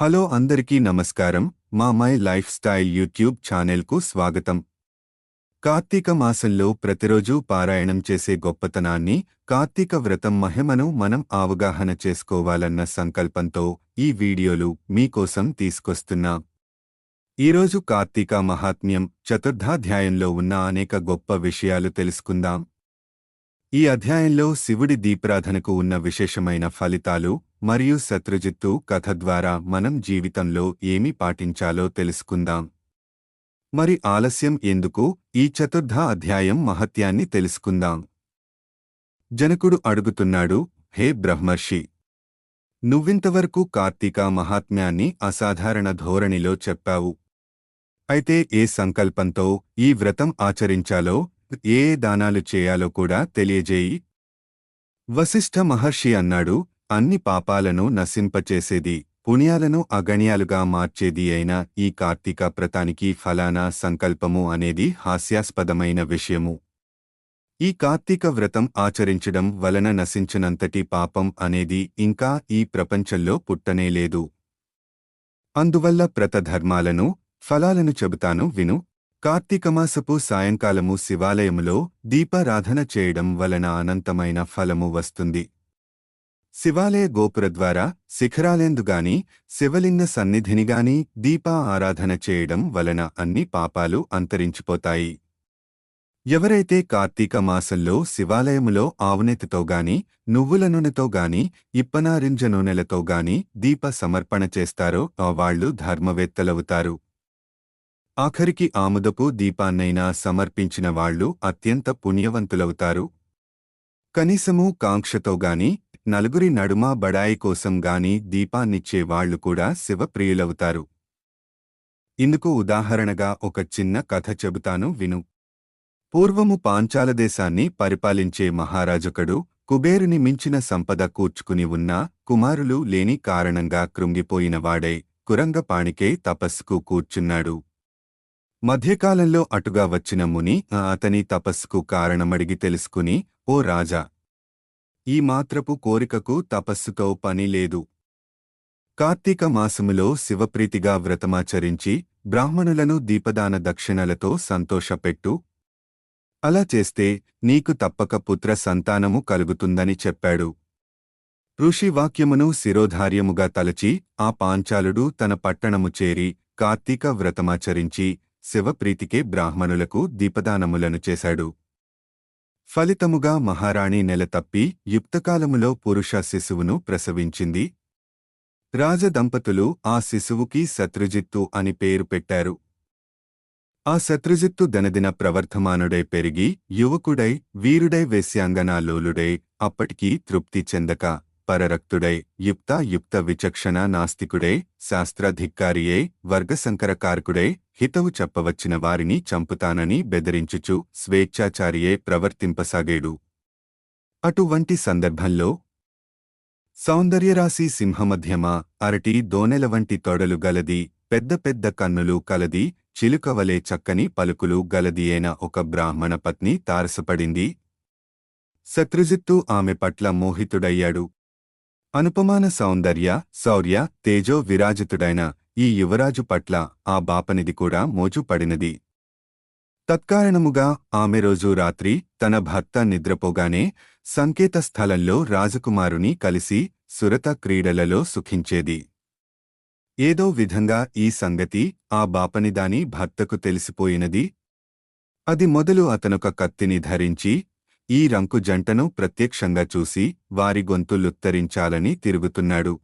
Hello అందరికీ నమస్కారం. మా మై లైఫ్ స్టైల్ యూట్యూబ్ ఛానల్కు స్వాగతం. కార్తీక మాసంలో ప్రతిరోజూ పారాయణం చేసే గొప్పతనాన్ని, కార్తీక వ్రతం మహిమను మనం అవగాహన చేసుకోవాలన్న సంకల్పంతో ఈ వీడియోలు మీకోసం తీసుకొస్తున్నాం. ఈరోజు కార్తీక మహాత్మ్యం చతుర్థాధ్యాయంలో ఉన్న అనేక గొప్ప విషయాలు తెలుసుకుందాం. ఈ అధ్యాయంలో శివుడి దీపారాధనకు ఉన్న విశేషమైన ఫలితాలు మరియు శత్రుజిత్తు కథ ద్వారా మనం జీవితంలో ఏమి పాటించాలో తెలుసుకుందాం. మరి ఆలస్యం ఎందుకు? ఈ చతుర్థ అధ్యాయం మహత్యాన్ని తెలుసుకుందాం. జనకుడు అడుగుతున్నాడు, హే బ్రహ్మర్షి, నువ్వింతవరకు కార్తీక మహాత్మ్యాన్ని అసాధారణ ధోరణిలో చెప్పావు. అయితే ఏ సంకల్పంతో ఈ వ్రతం ఆచరించాలో, ఏ దానాలు చేయాలో కూడా తెలియజేయి. వశిష్ఠ మహర్షి అన్నాడు, అన్ని పాపాలను నశింపచేసేది, పుణ్యాలను అగణ్యాలుగా మార్చేది అయిన ఈ కార్తీక వ్రతానికి ఫలానా సంకల్పము అనేది హాస్యాస్పదమైన విషయము. ఈ కార్తీక వ్రతం ఆచరించడం వలన నశించినంతటి పాపం అనేది ఇంకా ఈ ప్రపంచంలో పుట్టనేలేదు. అందువల్ల వ్రతధర్మాలను, ఫలాలను చెబుతాను విను. కార్తీకమాసపు సాయంకాలము శివాలయములో దీపారాధన చేయడం వలన అనంతమైన ఫలము వస్తుంది. శివాలయ గోపురద్వారా శిఖరాలేందుగాని శివలింగ సన్నిధినిగాని దీపా ఆరాధన చేయడం వలన అన్ని పాపాలు అంతరించిపోతాయి. ఎవరైతే కార్తీక మాసంలో శివాలయములో ఆవునెతితోగాని, నువ్వుల నూనెతోగాని, ఇప్పనారింజ నూనెలతోగాని దీప సమర్పణ చేస్తారో వాళ్ళు ధర్మవేత్తలవుతారు. ఆఖరికి ఆముదపు దీపాన్నైనా సమర్పించిన వాళ్లు అత్యంత పుణ్యవంతులవుతారు. కనీసము కాంక్షతోగాని, నలుగురి నడుమ బడాయి కోసం గాని దీపాన్నిచ్చే వాళ్లు కూడా శివప్రియులవుతారు. ఇందుకు ఉదాహరణగా ఒక చిన్న కథ చెబుతాను విను. పూర్వము పాంచాలదేశాన్ని పరిపాలించే మహారాజొకడు కుబేరుని మించిన సంపద కూర్చుకుని ఉన్నా కుమారులు లేని కారణంగా కృంగిపోయినవాడై కురంగపాణికే తపస్సుకు కూర్చున్నాడు. మధ్యకాలంలో అటుగా వచ్చిన ముని అతని తపస్సుకు కారణమడిగి తెలుసుకుని, ఓ రాజా, ఈ మాత్రపు కోరికకు తపస్సుతో పని లేదు. కార్తీక మాసములో శివప్రీతిగా వ్రతమాచరించి బ్రాహ్మణులను దీపదాన దక్షిణలతో సంతోషపెట్టు. అలా చేస్తే నీకు తప్పక పుత్ర సంతానము కలుగుతుందని చెప్పాడు. ఋషి వాక్యమును శిరోధార్యముగా తలచి ఆ పాంచాలుడు తన పట్టణము చేరి కార్తీక వ్రతమాచరించి శివప్రీతికే బ్రాహ్మణులకు దీపదానములను చేశాడు. ఫలితముగా మహారాణి నెల తప్పి యుక్తకాలములో పురుష శిశువును ప్రసవించింది. రాజదంపతులు ఆ శిశువుకి శత్రుజిత్తు అని పేరు పెట్టారు. ఆ శత్రుజిత్తు దినదిన ప్రవర్ధమానుడై పెరిగి యువకుడై వీరుడై వేశ్యాంగనాలోలుడై అప్పటికీ తృప్తి చెందక పరరక్తుడై యుక్త విచక్షణ నాస్తికుడై శాస్త్రాధికారియై వర్గసంకరకారకుడై హితవు చెప్పవచ్చిన వారిని చంపుతానని బెదిరించుచు స్వేచ్ఛాచారియే ప్రవర్తింపసాగేడు. అటువంటి సందర్భంలో సౌందర్యరాశి సింహమధ్యమ అరటి దోనెల వంటి తొడలు గలది, పెద్ద పెద్ద కన్నులు కలది, చిలుకవలే చక్కని పలుకులు గలది అయిన ఒక బ్రాహ్మణ పత్ని తారసపడింది. శత్రుజిత్తు ఆమె పట్ల మోహితుడయ్యాడు. అనుపమాన శౌర్య తేజో విరాజితుడైన ఈ యువరాజు పట్ల ఆ బాపనిది కూడా మోజుపడినది. తత్కారణముగా ఆమె రోజూ రాత్రి తన భర్త నిద్రపోగానే సంకేత స్థలంలో రాజకుమారుని కలిసి సురత క్రీడలలో సుఖించేది. ఏదో విధంగా ఈ సంగతి ఆ బాపనిదాని భర్తకు తెలిసిపోయినది. అది మొదలు అతనొక కత్తిని ధరించి ఈ రంకు జంటను ప్రత్యక్షంగా చూసి వారి గొంతులుత్తరించాలని తిరుగుతున్నాడు.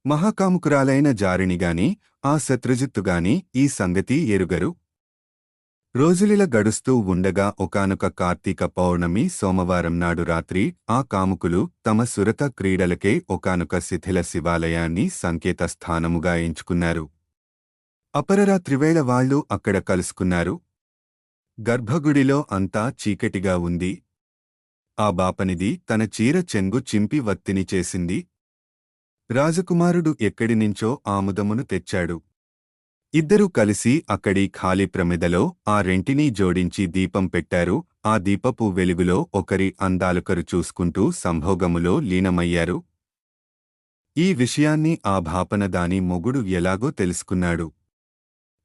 మహాకాముకురాలైన జారిణిగాని ఆ శత్రుజిత్తుగాని ఈ సంగతి ఎరుగరు. రోజులిల గడుస్తూ ఉండగా ఒకానొక కార్తీక పౌర్ణమి సోమవారం నాడు రాత్రి ఆ కాముకులు తమ సురత క్రీడలకే ఒకానొక శిథిల శివాలయాన్ని సంకేత స్థానముగా ఎంచుకున్నారు. అపరరాత్రివేళ వాళ్లు అక్కడ కలుసుకున్నారు. గర్భగుడిలో అంతా చీకటిగా ఉంది. ఆ బాపనిది తన చీర చెంగు చింపి వత్తిని చేసింది. రాజకుమారుడు ఎక్కడినించో ఆముదమును తెచ్చాడు. ఇద్దరూ కలిసి అక్కడి ఖాళీ ప్రమిదలో ఆ రెంటినీ జోడించి దీపం పెట్టారు. ఆ దీపపు వెలుగులో ఒకరి అందాలొకరు చూసుకుంటూ సంభోగములో లీనమయ్యారు. ఈ విషయాన్ని ఆ భాపన దాని మొగుడు ఎలాగో తెలుసుకున్నాడు.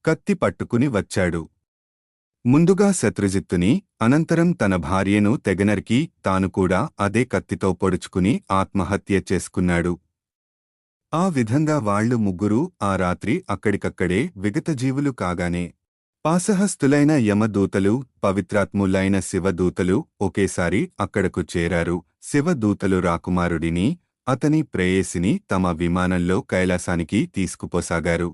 కత్తి పట్టుకుని వచ్చాడు. ముందుగా శత్రుజిత్తుని, అనంతరం తన భార్యను తెగనరికి తాను కూడా అదే కత్తితో పొడుచుకుని ఆత్మహత్య చేసుకున్నాడు. ఆ విధంగా వాళ్లు ముగ్గురూ ఆ రాత్రి అక్కడికక్కడే విగతజీవులు కాగానే పాశహస్తులైన యమదూతలు, పవిత్రాత్ములైన శివదూతలు ఒకేసారి అక్కడకు చేరారు. శివదూతలు రాకుమారుడిని, అతని ప్రేయసిని తమ విమానంలో కైలాసానికి తీసుకుపోసాగారు.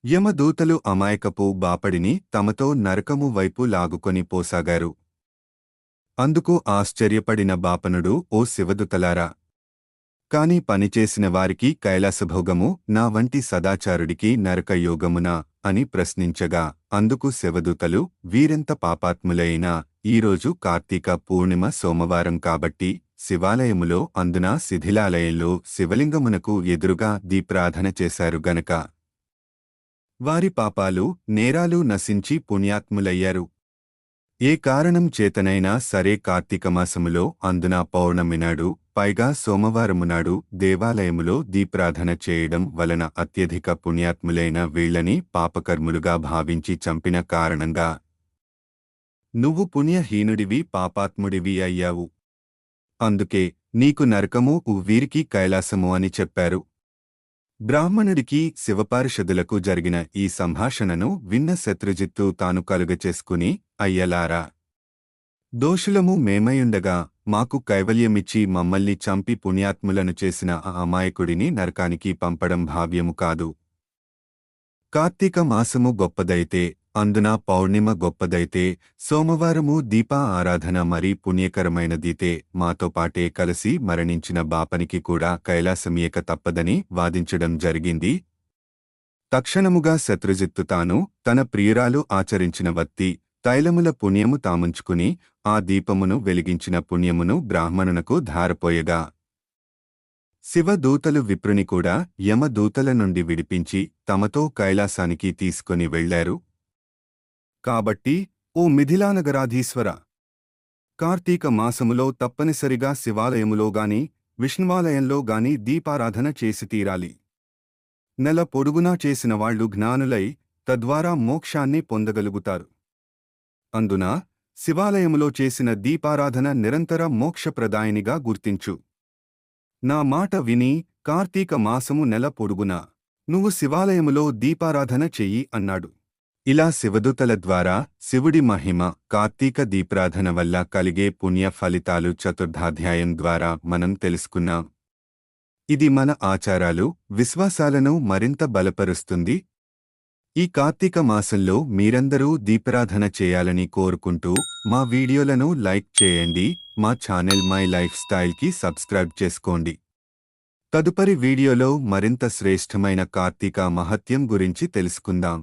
యమదూతలు అమాయకపు బాపడిని తమతో నరకము వైపు లాగుకొని పోసాగారు. అందుకు ఆశ్చర్యపడిన బాపనుడు, ఓ శివదూతలారా! కాని పనిచేసిన వారికి కైలాసభోగము, నా వంటి సదాచారుడికి నరకయోగమునా అని ప్రశ్నించగా, అందుకు శివదూతలు, వీరెంత పాపాత్ములైనా ఈరోజు కార్తీక పూర్ణిమ సోమవారం కాబట్టి శివాలయములో అందున శిథిలాలయంలో శివలింగమునకు ఎదురుగా దీప్రార్థన చేశారు గనక వారి పాపాలు, నేరాలు నశించి పుణ్యాత్ములయ్యారు. ఏ కారణం చేతనైనా సరే కార్తీకమాసములో అందున పౌర్ణమినాడు, పైగా సోమవారమునాడు దేవాలయములో దీప్రార్థన చేయడం వలన అత్యధిక పుణ్యాత్ములైన వీళ్లని పాపకర్ములుగా భావించి చంపిన కారణంగా నువ్వు పుణ్యహీనుడివి, పాపాత్ముడివి అయ్యావు. అందుకే నీకు నరకము, వీరికి కైలాసము అని చెప్పారు. బ్రాహ్మణుడికి శివపారిషదులకు జరిగిన ఈ సంభాషణను విన్న శత్రుజిత్తు తాను కలుగచేసుకుని, అయ్యలారా! దోషులము మేమయుండగా మాకు కైవల్యమిచ్చి మమ్మల్ని చంపి పుణ్యాత్ములను చేసిన ఆ అమాయకుడిని నరకానికి పంపడం భావ్యము కాదు. కార్తీక మాసము గొప్పదైతే, అందున పౌర్ణిమ గొప్పదైతే, సోమవారము దీపా ఆరాధన మరీ పుణ్యకరమైనదీతే మాతో పాటే కలిసి మరణించిన బాపనికి కూడా కైలాసమీయక తప్పదని వాదించడం జరిగింది. తక్షణముగా శత్రుజిత్తు తాను తన ప్రియురాలు ఆచరించిన వత్తి, తైలముల పుణ్యము తాముంచుకుని ఆ దీపమును వెలిగించిన పుణ్యమును బ్రాహ్మణునకు ధారపోయగా, శివదూతలు విప్రుని కూడా యమదూతల నుండి విడిపించి తమతో కైలాసానికి తీసుకొని వెళ్లారు. కాబట్టి ఓ మిథిలానగరాధీశ్వర! కార్తీక మాసములో తప్పనిసరిగా శివాలయములోగాని విష్ణువాలయంలోగాని దీపారాధన చేసి తీరాలి. నెల పొడుగునా చేసిన వాళ్లు జ్ఞానులై తద్వారా మోక్షాన్ని పొందగలుగుతారు. అందున శివాలయములో చేసిన దీపారాధన నిరంతర మోక్షప్రదాయినిగా గుర్తించు. నా మాట విని కార్తీక మాసము నెల పొడుగునా నువ్వు శివాలయములో దీపారాధన చెయ్యి అన్నాడు. ఇలా శివదూతల ద్వారా శివుడి మహిమ, కార్తీక దీపారాధన వల్ల కలిగే పుణ్య ఫలితాలు చతుర్థాధ్యాయం ద్వారా మనం తెలుసుకున్నాం. ఇది మన ఆచారాలు, విశ్వాసాలను మరింత బలపరుస్తుంది. ఈ కార్తీక మాసంలో మీరందరూ దీపారాధన చేయాలని కోరుకుంటూ మా వీడియోలను లైక్ చేయండి, మా ఛానల్ మై లైఫ్ స్టైల్కి సబ్స్క్రైబ్ చేసుకోండి. తదుపరి వీడియోలో మరింత శ్రేష్టమైన కార్తీక మహత్యం గురించి తెలుసుకుందాం.